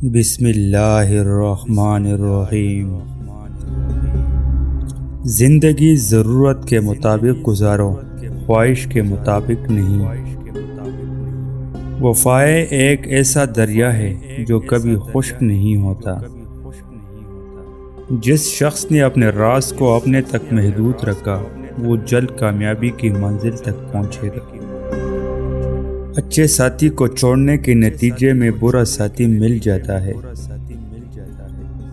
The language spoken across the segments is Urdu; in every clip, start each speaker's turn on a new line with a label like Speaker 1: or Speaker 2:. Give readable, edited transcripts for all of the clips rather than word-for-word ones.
Speaker 1: بسم اللہ الرحمن الرحیم۔ زندگی ضرورت کے مطابق گزارو، خواہش کے مطابق نہیں۔ وفائے ایک ایسا دریا ہے جو کبھی خشک نہیں ہوتا۔ جس شخص نے اپنے راز کو اپنے تک محدود رکھا وہ جلد کامیابی کی منزل تک پہنچے گا۔ اچھے ساتھی کو چھوڑنے کے نتیجے میں برا ساتھی مل جاتا ہے۔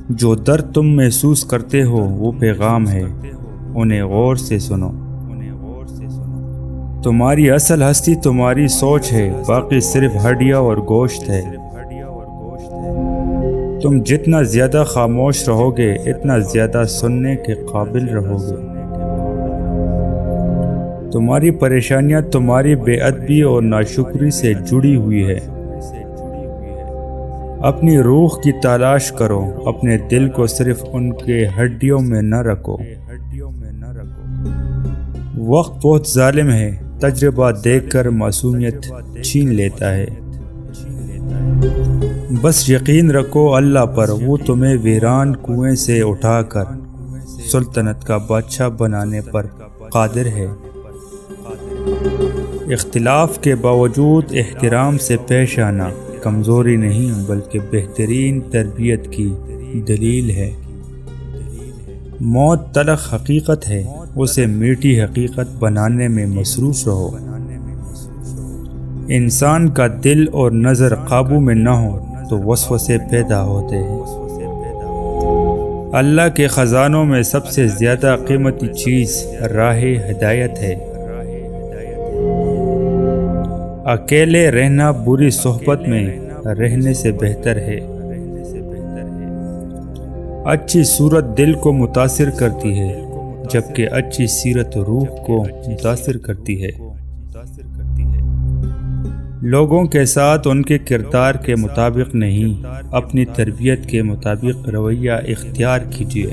Speaker 1: جو درد تم محسوس کرتے ہو وہ پیغام ہے، انہیں غور سے سنو۔ تمہاری اصل ہستی تمہاری سوچ ہے، باقی صرف ہڈیاں اور گوشت ہے۔ تم جتنا زیادہ خاموش رہو گے اتنا زیادہ سننے کے قابل رہو گے۔ تمہاری پریشانیاں تمہاری بے ادبی اور ناشکری سے جڑی ہوئی ہے۔ اپنی روح کی تلاش کرو، اپنے دل کو صرف ان کے ہڈیوں میں نہ رکھو۔ وقت بہت ظالم ہے، تجربہ دیکھ کر معصومیت چھین لیتا ہے۔ بس یقین رکھو اللہ پر، وہ تمہیں ویران کنویں سے اٹھا کر سلطنت کا بادشاہ بنانے پر قادر ہے۔ اختلاف کے باوجود احترام سے پیش آنا کمزوری نہیں بلکہ بہترین تربیت کی دلیل ہے۔ موت تلخ حقیقت ہے، اسے میٹھی حقیقت بنانے میں مصروف رہو۔ انسان کا دل اور نظر قابو میں نہ ہو تو وسوسے پیدا ہوتے ہیں۔ اللہ کے خزانوں میں سب سے زیادہ قیمتی چیز راہ ہدایت ہے۔ اکیلے رہنا بری صحبت میں رہنے سے بہتر ہے۔ اچھی صورت دل کو متاثر کرتی ہے جبکہ اچھی سیرت روح کو متاثر کرتی ہے۔ لوگوں کے ساتھ ان کے کردار کے مطابق نہیں، اپنی تربیت کے مطابق رویہ اختیار کیجیے۔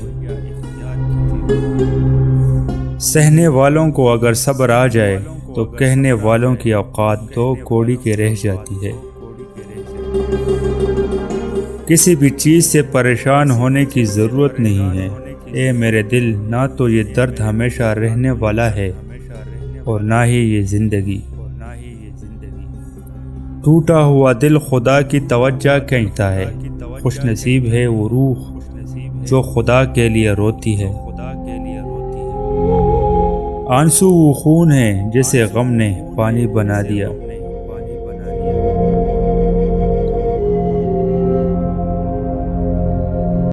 Speaker 1: سہنے والوں کو اگر صبر آ جائے تو کہنے والوں کی اوقات دو کوڑی کے رہ جاتی ہے۔ کسی بھی چیز سے پریشان ہونے کی ضرورت نہیں ہے۔ اے میرے دل، نہ تو یہ درد ہمیشہ رہنے والا ہے اور نہ ہی یہ زندگی۔ ٹوٹا ہوا دل خدا کی توجہ کھینچتا ہے، خوش نصیب ہے وہ روح جو خدا کے لیے روتی ہے۔ آنسو وہ خون ہے جسے غم نے پانی بنا دیا۔